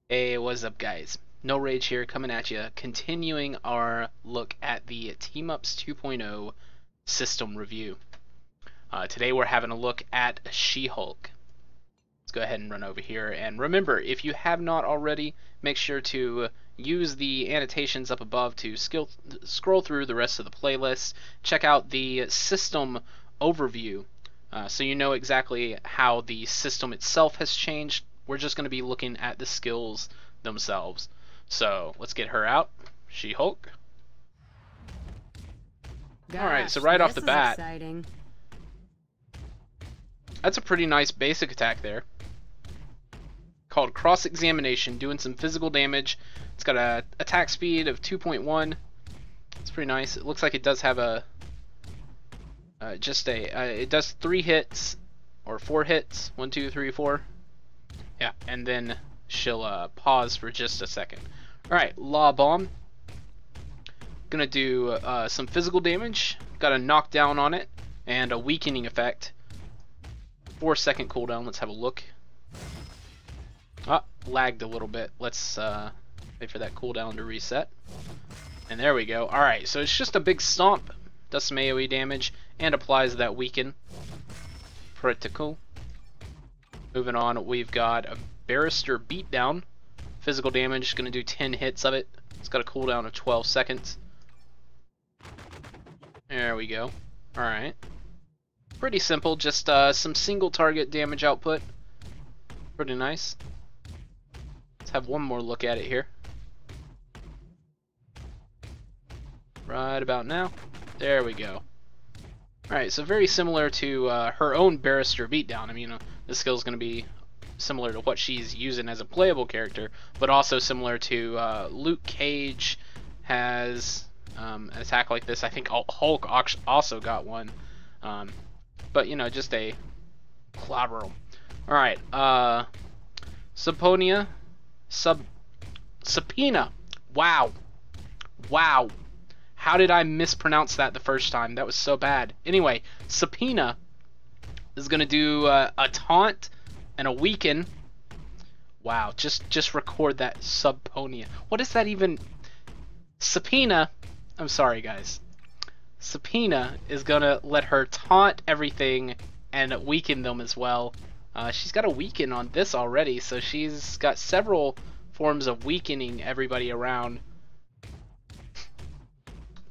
Hey, what's up, guys? NullRage here, coming at you, continuing our look at the Team Ups 2.0 system review. Today we're having a look at She-Hulk. Let's go ahead and run over here, and remember, if you have not already, make sure to use the annotations up above to scroll through the rest of the playlist. Check out the system overview, so you know exactly how the system itself has changed. We're just going to be looking at the skills themselves. So let's get her out. She-Hulk. Alright, so right off the bat, that's a pretty nice basic attack there. Called Cross-Examination, doing some physical damage. It's got a attack speed of 2.1. It's pretty nice. It looks like it does have a it does 3 hits or 4 hits. 1, 2, 3, 4. Yeah, and then she'll pause for just a second. Alright, Law Bomb. Gonna do some physical damage. Got a knockdown on it and a weakening effect. 4-second cooldown. Let's have a look. Lagged a little bit. Let's wait for that cooldown to reset. And there we go. Alright, so it's just a big stomp. Does some AoE damage and applies that weaken. Pretty cool. Moving on, we've got a Barrister Beatdown. Physical damage, going to do 10 hits of it. It's got a cooldown of 12 seconds. There we go. Alright. Pretty simple, just some single target damage output. Pretty nice. Let's have one more look at it here. Right about now. There we go. Alright, so very similar to her own Barrister Beatdown. I mean, this skill is going to be similar to what she's using as a playable character, but also similar to Luke Cage has an attack like this. I think Hulk also got one, but you know, just a clobber 'em. All right, Subpoena. Wow. How did I mispronounce that the first time? That was so bad. Anyway, Subpoena is going to do a taunt and a weaken. Wow, just record that. Subpoena. What is that even? Subpoena. I'm sorry, guys. Subpoena is going to let her taunt everything and weaken them as well. She's got a weaken on this already, so she's got several forms of weakening everybody around.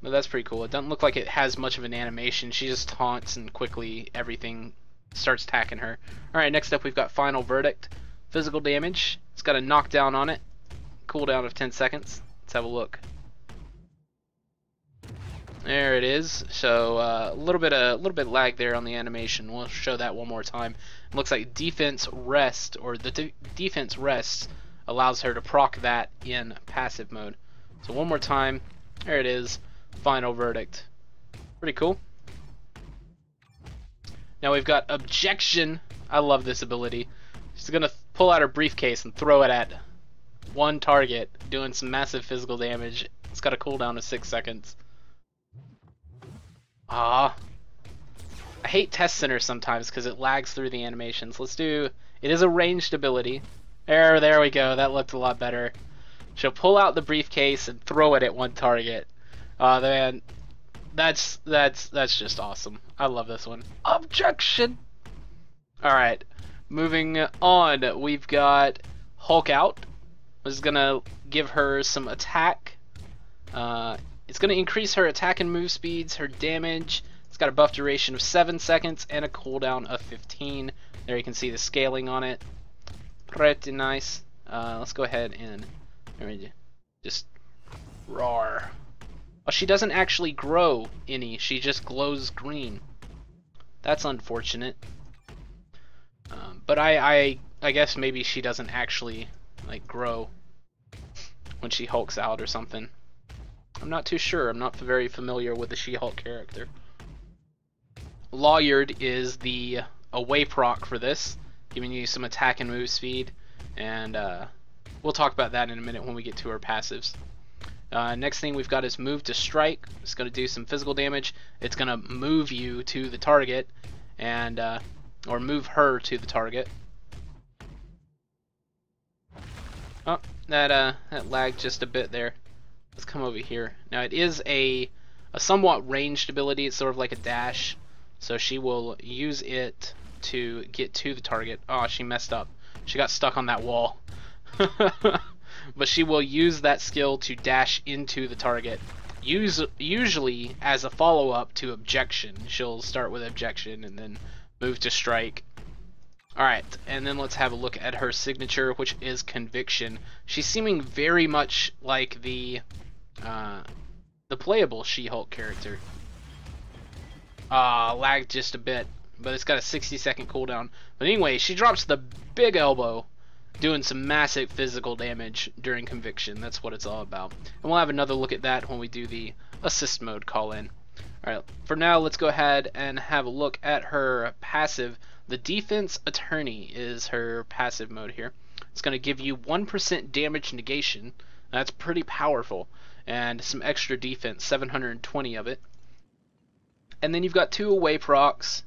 But that's pretty cool. It doesn't look like it has much of an animation. She just taunts and quickly everything starts attacking her. Alright, next up we've got Final Verdict. Physical damage. It's got a knockdown on it. Cooldown of 10 seconds. Let's have a look. There it is. So a little bit lag there on the animation. We'll show that one more time. It looks like defense rest, or the defense rest allows her to proc that in passive mode. So one more time. There it is. Final Verdict. Pretty cool. Now we've got Objection. I love this ability. She's gonna pull out her briefcase and throw it at one target, doing some massive physical damage. It's got a cooldown of 6 seconds. I hate Test Center sometimes because it lags through the animations. Let's do. It is a ranged ability. There we go. That looked a lot better. She'll pull out the briefcase and throw it at one target. Man, that's just awesome. I love this one. Objection. All right, moving on. We've got Hulk out. This is gonna give her some attack. It's gonna increase her attack and move speeds, her damage. It's got a buff duration of 7 seconds and a cooldown of 15. There you can see the scaling on it. Pretty nice. Let's go ahead and just roar. Oh, she doesn't actually grow any. She just glows green. That's unfortunate. But I guess maybe she doesn't actually like grow when she hulks out or something. I'm not too sure. I'm not very familiar with the She-Hulk character. Lawyered is the away proc for this, giving you some attack and move speed, and we'll talk about that in a minute when we get to her passives. Next thing we've got is Move to Strike. It's going to do some physical damage. It's going to move you to the target, and or move her to the target. Oh, that lagged just a bit there. Let's come over here. Now it is a somewhat ranged ability. It's sort of like a dash. So she will use it to get to the target. Oh, she messed up. She got stuck on that wall. But she will use that skill to dash into the target. Usually as a follow-up to objection. She'll start with objection and then move to strike. Alright, and then let's have a look at her signature, which is conviction. She's seeming very much like the playable She-Hulk character. Lagged just a bit, but it's got a 60-second cooldown. But anyway, she drops the big elbow, doing some massive physical damage during conviction. That's what it's all about. And we'll have another look at that when we do the assist mode call-in. Alright, for now, let's go ahead and have a look at her passive. The Defense Attorney is her passive mode here. It's going to give you 1% damage negation. That's pretty powerful. And some extra defense, 720 of it. And then you've got 2 away procs.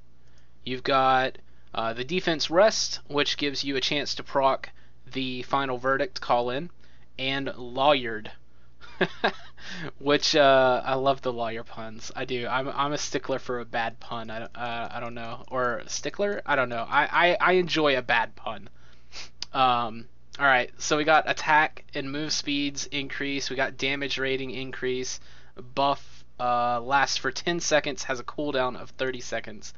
You've got the Defense Rest, which gives you a chance to proc the Final Verdict call-in, and Lawyered. Which I love the lawyer puns. I do. I'm a stickler for a bad pun. I don't know, or stickler. I don't know. I enjoy a bad pun. All right. So we got attack and move speeds increase. We got damage rating increase. Buff lasts for 10 seconds. Has a cooldown of 30 seconds.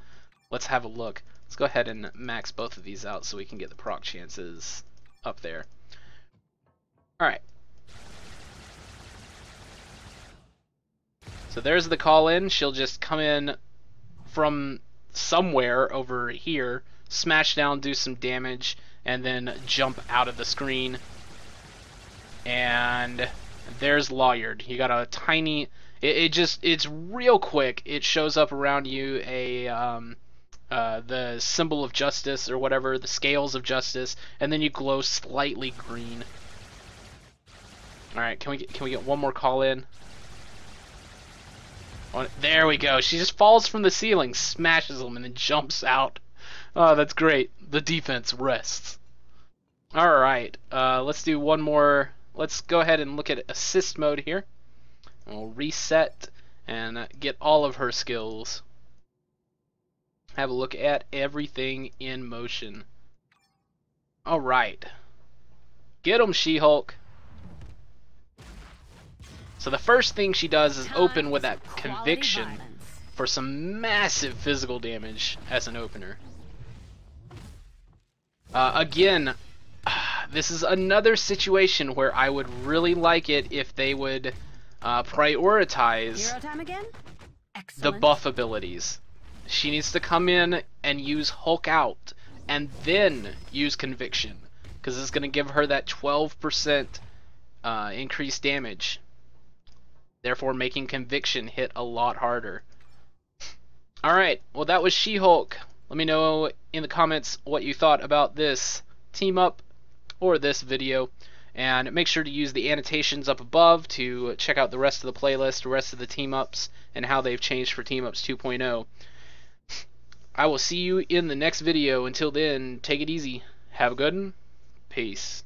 Let's have a look. Let's go ahead and max both of these out so we can get the proc chances up there. All right. So there's the call-in. She'll just come in from somewhere over here, smash down, do some damage, and then jump out of the screen. And there's Lawyered. You got a tiny... It's real quick. It shows up around you the symbol of justice or whatever, the scales of justice, and then you glow slightly green. All right, can we get one more call-in? There we go. She just falls from the ceiling, smashes them, and then jumps out. Oh, that's great. The defense rests. Alright, let's do one more. Let's go ahead and look at assist mode here. We'll reset and get all of her skills. Have a look at everything in motion. Alright. Get 'em, She-Hulk. So the first thing she does is open with that conviction for some massive physical damage as an opener. Again, this is another situation where I would really like it if they would prioritize the buff abilities. She needs to come in and use Hulk out and then use conviction, because it's going to give her that 12% increased damage, therefore making conviction hit a lot harder. Alright, well that was She-Hulk. Let me know in the comments what you thought about this team up or this video, and make sure to use the annotations up above to check out the rest of the playlist, the rest of the team ups, and how they've changed for Team Ups 2.0. I will see you in the next video. Until then, take it easy. Have a good one. Peace.